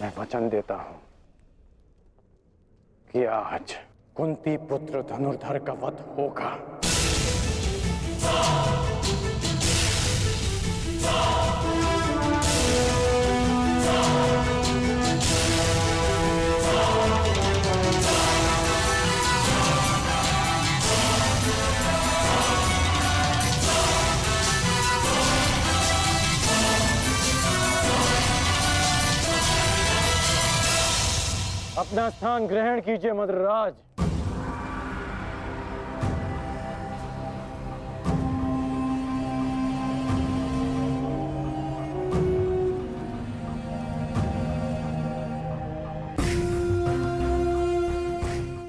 मैं वचन देता हूं कि आज कुंती पुत्र धनुर्धर का वध होगा। अपना स्थान ग्रहण कीजिए मद्रराज।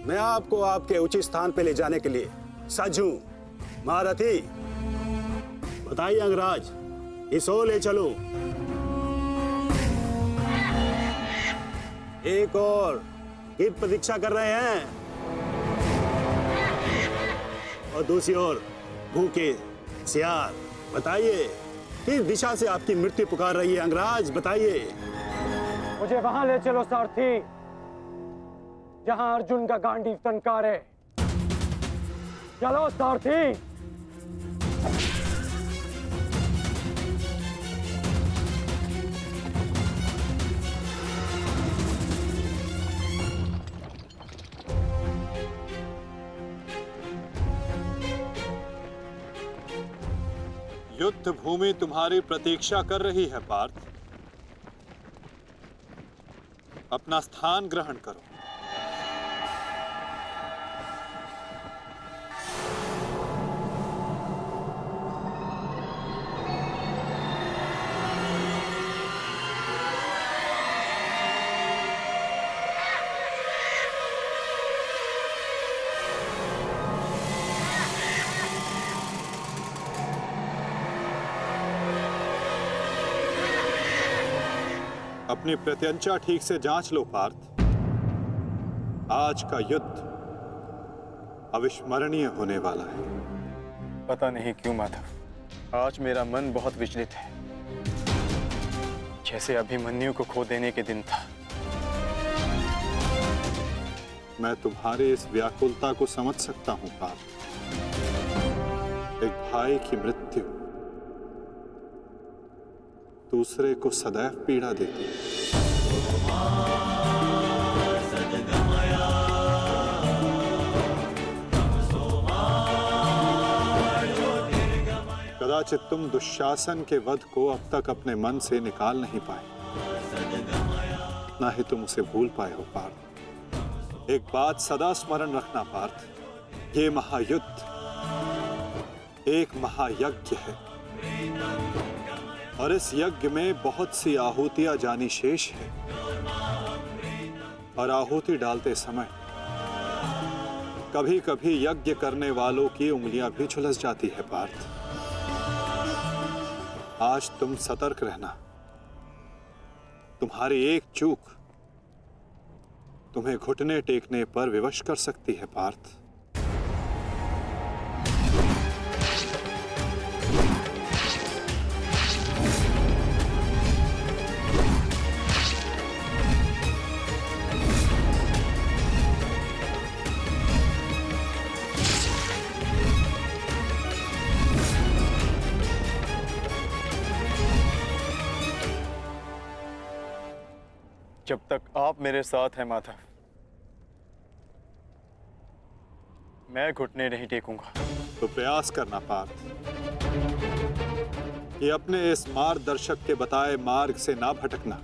मैं आपको आपके उचित स्थान पे ले जाने के लिए सज्ज हूं। महारथी, बताइए अंगराज, इस ओर ले चलो। एक और कित प्रतीक्षा कर रहे हैं और दूसरी ओर भूखे सियार। बताइए किस दिशा से आपकी मृत्यु पुकार रही है अंगराज, बताइए। मुझे वहां ले चलो सारथी, जहां अर्जुन का गांडीव टंकार है। चलो सारथी। युद्ध भूमि तुम्हारी प्रतीक्षा कर रही है पार्थ। अपना स्थान ग्रहण करो। अपनी प्रत्यंचा ठीक से जांच लो पार्थ। आज का युद्ध अविस्मरणीय होने वाला है। पता नहीं क्यों माधव, आज मेरा मन बहुत विचलित है, जैसे अभिमन्यु को खो देने के दिन था। मैं तुम्हारी इस व्याकुलता को समझ सकता हूं पार्थ। एक भाई की मृत्यु दूसरे को सदैव पीड़ा देती है। कदाचित तुम दुशासन के वध को अब तक अपने मन से निकाल नहीं पाए, ना ही तुम उसे भूल पाए हो पार्थ। एक बात सदा स्मरण रखना पार्थ, ये महायुद्ध एक महायज्ञ है और इस यज्ञ में बहुत सी आहुतियां जानी शेष है। और आहुति डालते समय कभी कभी यज्ञ करने वालों की उंगलियां भी झुलस जाती है पार्थ। आज तुम सतर्क रहना। तुम्हारी एक चूक तुम्हें घुटने टेकने पर विवश कर सकती है पार्थ। जब तक आप मेरे साथ हैं माधव, मैं घुटने नहीं टेकूंगा। तो प्रयास करना पार्थ कि अपने इस मार्गदर्शक के बताए मार्ग से ना भटकना।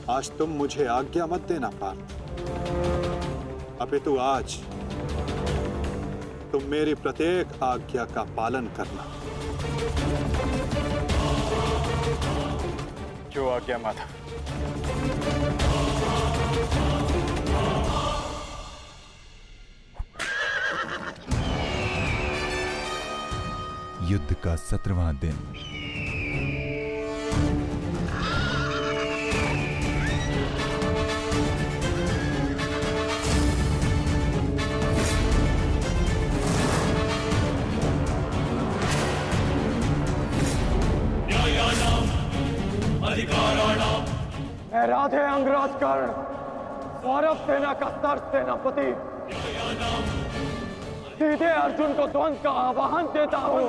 आज तुम मुझे आज्ञा मत देना पार्थ, अपितु आज तुम मेरी प्रत्येक आज्ञा का पालन करना। जो आज्ञा माधव। युद्ध का 17वां दिन। न्यायानाम् अधिकाराणाम् मैं राधे अंगराज कर्ण, सौरभ सेना का सर सेनापति, सीधे अर्जुन को द्वंद का आवाहन देता हूं।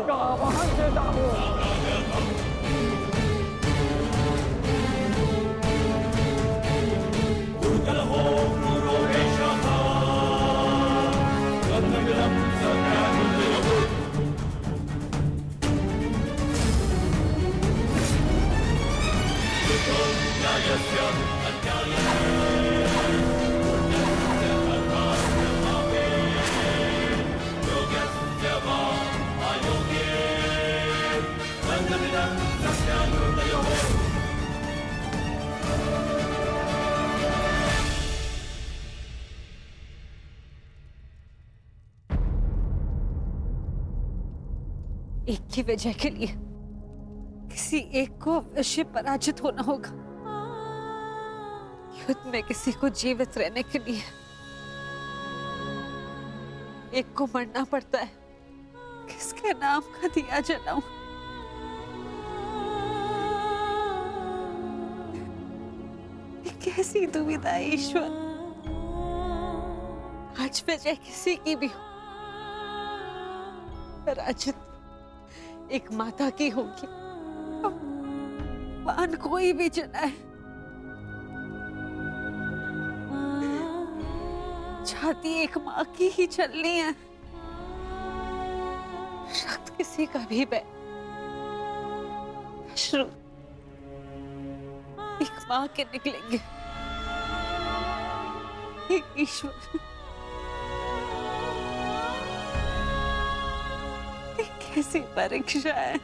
एक की वजह के लिए किसी एक को अवश्य पराजित होना होगा। युद्ध में किसी को जीवित रहने के लिए एक को मरना पड़ता है। किसके नाम का दिया जलाऊं? ये कैसी दुविधा है ईश्वर। आज वजह किसी की भी हो, पराजित एक माता की होगी। बाण कोई भी चलाए, छाती एक माँ की ही चलनी है। रक्त किसी का भी बहे, अश्रु एक माँ के निकलेंगे। हे ईश्वर, कैसी परीक्षा है।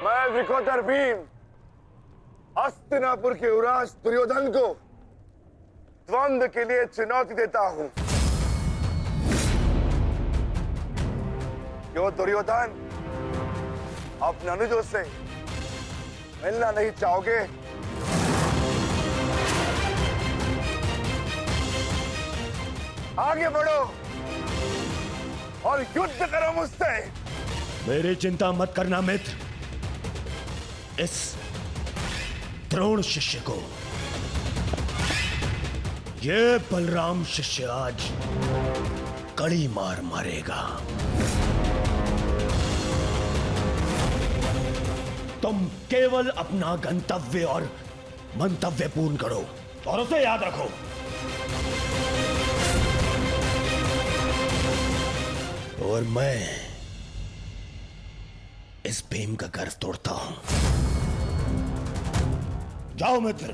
मैं विकोतर भीम हस्तिनापुर के युवराज दुर्योधन को द्वंद्व के लिए चुनौती देता हूं। क्यों दुर्योधन, अपने अनुजों से मिलना नहीं चाहोगे? आगे बढ़ो और युद्ध करो मुझसे। मेरी चिंता मत करना मित्र। इस द्रोण शिष्य को ये बलराम शिष्य आज कड़ी मार मारेगा। तुम केवल अपना गंतव्य और मंतव्य पूर्ण करो और उसे याद रखो। और मैं इस भीम का गर्व तोड़ता हूं। जाओ मित्र।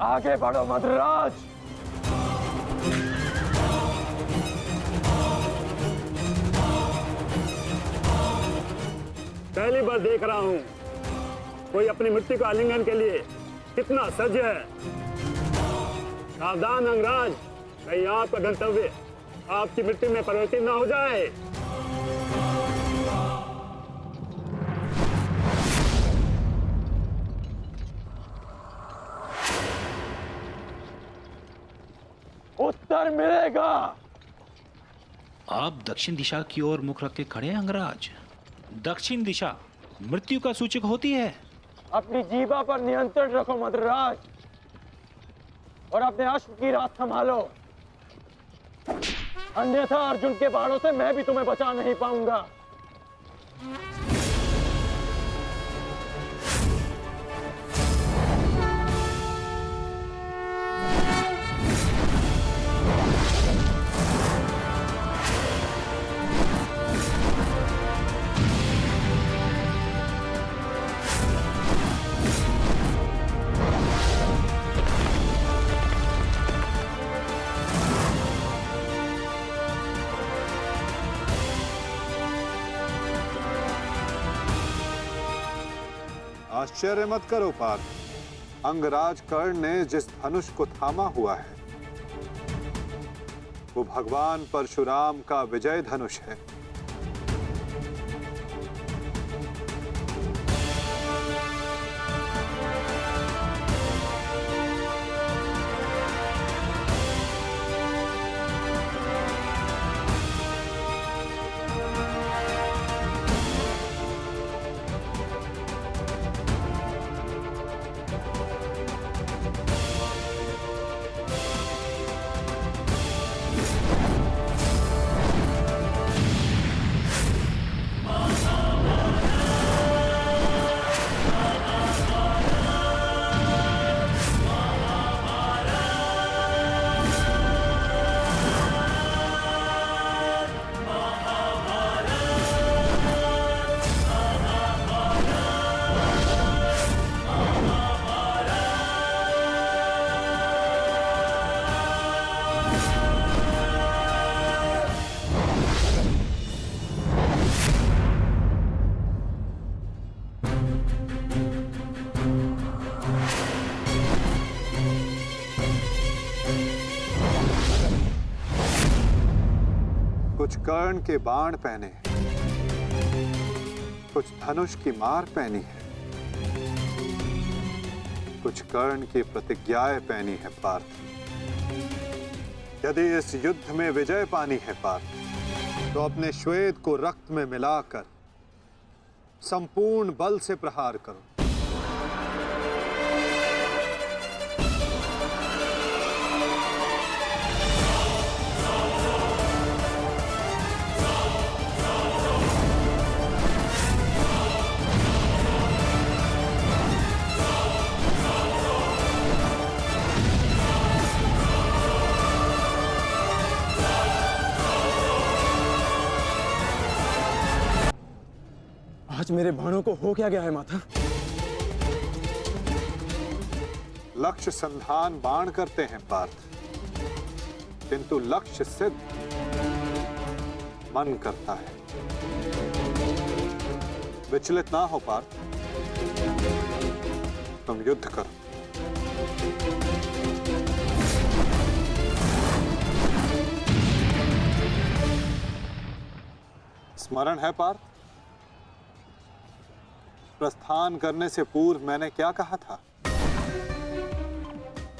आगे बढ़ो मद्रराज। पहली बार देख रहा हूं कोई अपनी मृत्यु का आलिंगन के लिए कितना सज्ज है। सावधान अंगराज, कहीं आपका गंतव्य आपकी मृत्यु में परिवर्तित ना हो जाए। उत्तर मिलेगा। आप दक्षिण दिशा की ओर मुख रख के खड़े हैं अंगराज। दक्षिण दिशा मृत्यु का सूचक होती है। अपनी जीवा पर नियंत्रण रखो मद्रराज, और अपने अश्व की रात संभालो, अन्यथा अर्जुन के बाणों से मैं भी तुम्हें बचा नहीं पाऊंगा। आश्चर्य मत करो पार्थ। अंगराज कर्ण ने जिस धनुष को थामा हुआ है वो भगवान परशुराम का विजय धनुष है। कुछ कर्ण के बाण पहने हैं, कुछ धनुष की मार पहनी है, कुछ कर्ण की प्रतिज्ञाएं पहनी है पार्थ। यदि इस युद्ध में विजय पानी है पार्थ, तो अपने श्वेत को रक्त में मिलाकर संपूर्ण बल से प्रहार करो। आज मेरे बाणों को हो क्या गया है माता? लक्ष्य संधान बाण करते हैं पार्थ, किंतु लक्ष्य सिद्ध मन करता है। विचलित ना हो पार्थ, तुम युद्ध करो। स्मरण है पार्थ, प्रस्थान करने से पूर्व मैंने क्या कहा था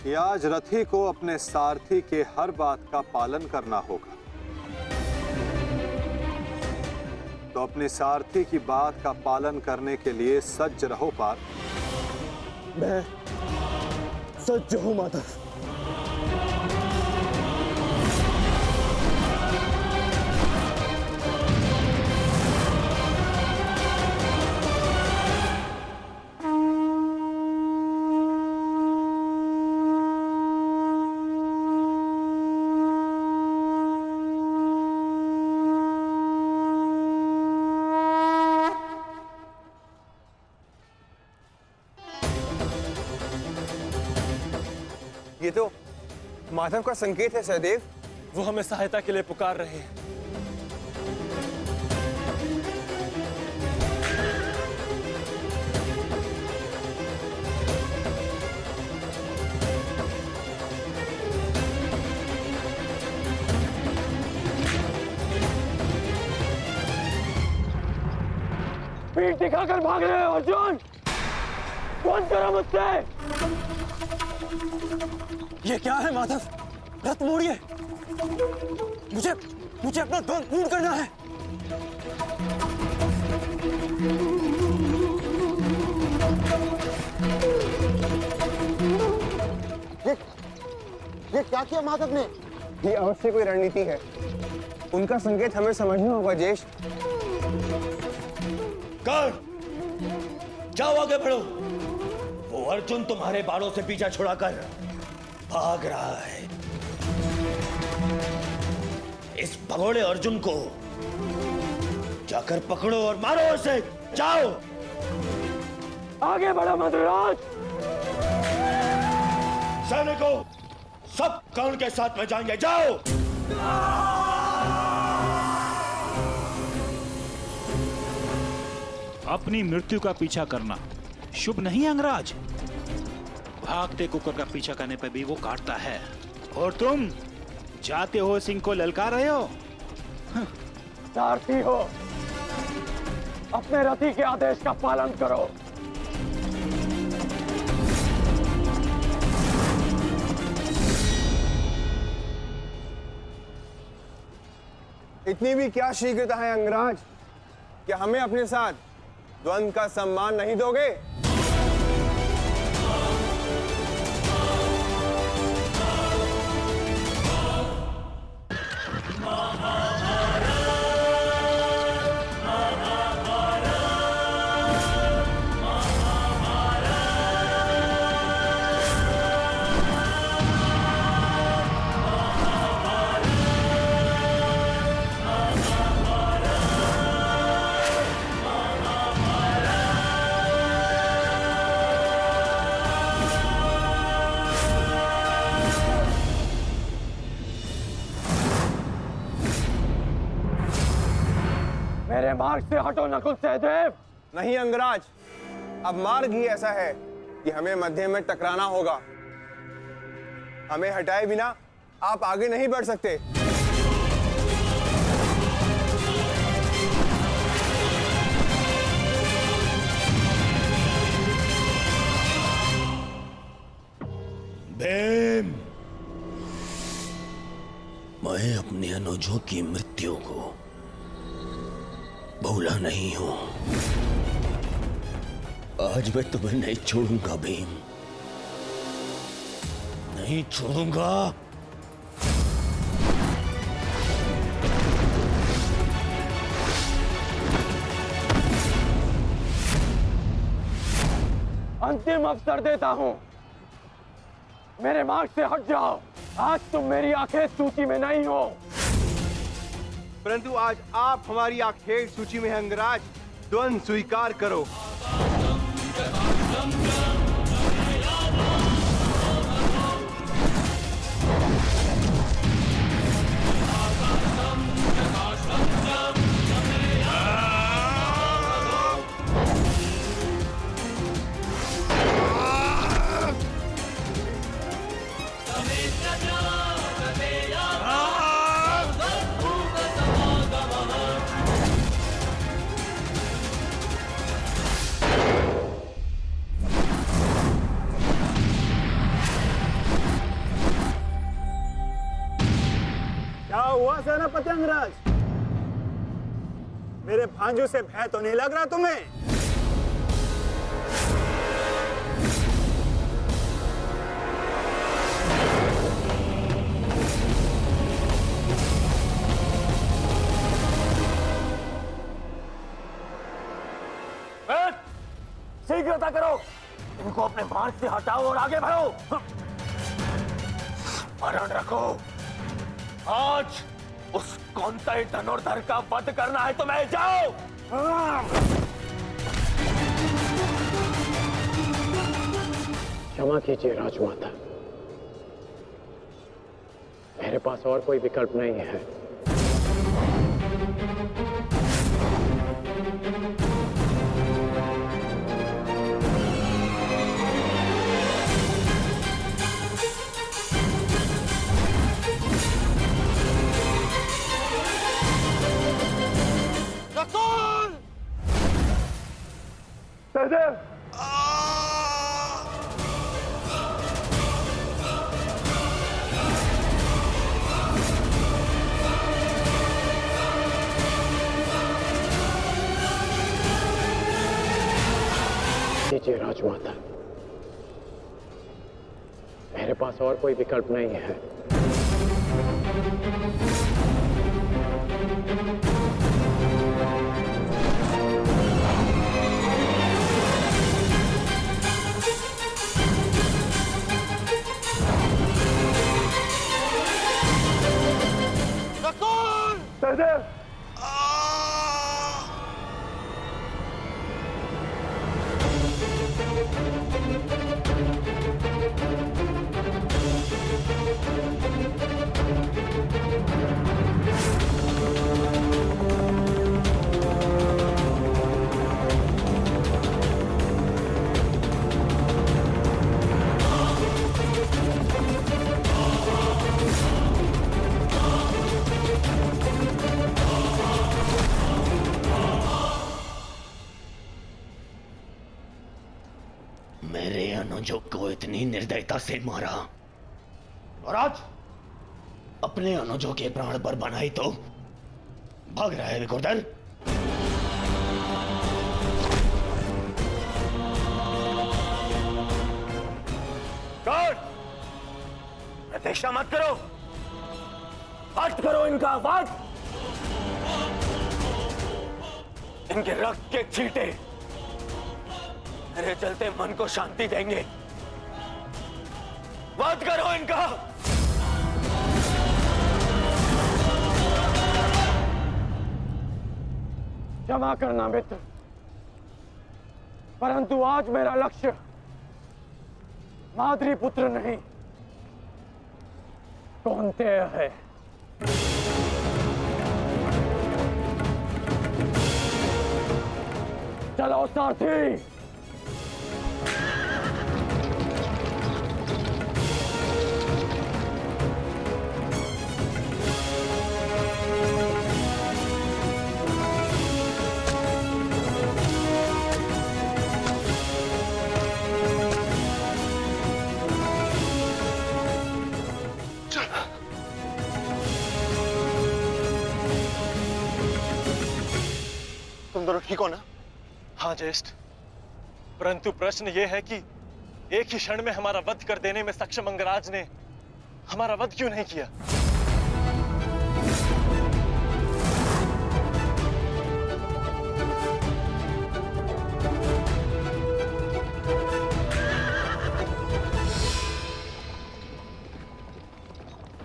कि आज रथी को अपने सारथी के हर बात का पालन करना होगा। तो अपने सारथी की बात का पालन करने के लिए सज्ज रहो पार्थ। मैं सज्ज हूं माता। ये तो माधव का संकेत है सहदेव। वो हमें सहायता के लिए पुकार रहे हैं। पीठ दिखाकर भाग रहे हो अर्जुन। कौन करो मुझसे? ये क्या है माधव? रथ मोड़िए। मुझे अपना धन पूर्ण करना है। ये क्या किया माधव ने? ये अवश्य कोई रणनीति है। उनका संकेत हमें समझना होगा ज्येष्ठ। जाओ आगे बढ़ो। वो अर्जुन तुम्हारे बाणों से पीछा छुड़ाकर भाग रहा है। इस भगोड़े अर्जुन को जाकर पकड़ो और मारो उसे। जाओ आगे बढ़ो मधुराज। सैनिकों, सब कर्ण के साथ में जाएंगे। जाओ। अपनी मृत्यु का पीछा करना शुभ नहीं अंगराज। भागते कुकर का पीछा करने पर भी वो काटता है, और तुम जाते हो सिंह को ललकार रहे हो। सारथी हो, अपने रथी के आदेश का पालन करो। इतनी भी क्या शीघ्रता है अंगराज? क्या हमें अपने साथ द्वंद का सम्मान नहीं दोगे? मेरे मार्ग से हटो नकुल सहदेव। नहीं अंगराज, अब मार्ग ही ऐसा है कि हमें मध्य में टकराना होगा। हमें हटाए बिना आप आगे नहीं बढ़ सकते। भीम, मैं अपने अनुजों की मृत्यु को भूला नहीं हूं। आज मैं तुम्हें नहीं छोड़ूंगा भीम, नहीं छोड़ूंगा। अंतिम अवसर देता हूं, मेरे मार्ग से हट जाओ। आज तुम मेरी आंखें सूची में नहीं हो, परंतु आज आप हमारी आखेर सूची में हैं अंगराज। द्वंद स्वीकार करो। क्या हुआ सेनापति अंगराज? मेरे भांजू से भय तो नहीं लग रहा तुम्हें? शीघ्रता करो, इनको अपने मार्ग से हटाओ और आगे बढ़ो। स्मरण रखो, आज उस कौंतल धनुर्धर का वध करना है तुम्हें। जाओ। क्षमा कीजिए राजमाता, मेरे पास और कोई विकल्प नहीं है। सहदेव, कीजिए राजमाता, मेरे पास और कोई विकल्प नहीं है। सहदेव, अनुजोग को इतनी निर्दयता से मारा और आज अपने अनुजों के प्राण पर बनाई तो भाग रहा है विकुर्दर। कौन? प्रतीक्षा मत करो, वध करो इनका, वध। इनके रक्त के छींटे मेरे चलते मन को शांति देंगे। वध करो इनका। क्षमा करना मित्र, परंतु आज मेरा लक्ष्य माद्री पुत्र नहीं, कौन्तेय है। चलो सारथी। तुम दोनों ठीक हो ना? हाँ ज्येष्ठ, परंतु प्रश्न यह है कि एक ही क्षण में हमारा वध कर देने में सक्षम अंगराज ने हमारा वध क्यों नहीं किया?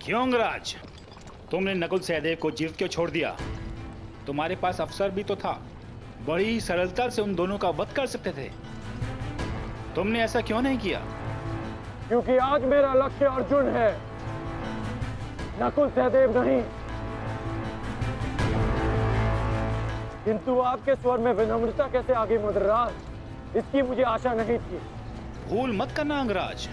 क्यों अंगराज, तुमने नकुल सहदेव को जीवित क्यों छोड़ दिया? तुम्हारे पास अवसर भी तो था, बड़ी सरलता से उन दोनों का वध कर सकते थे। तुमने ऐसा क्यों नहीं किया? क्योंकि आज मेरा लक्ष्य अर्जुन है, नकुल सहदेव नहीं। किंतु आपके स्वर में विनम्रता कैसे आ गई मद्राज, इसकी मुझे आशा नहीं थी। भूल मत करना अंगराज,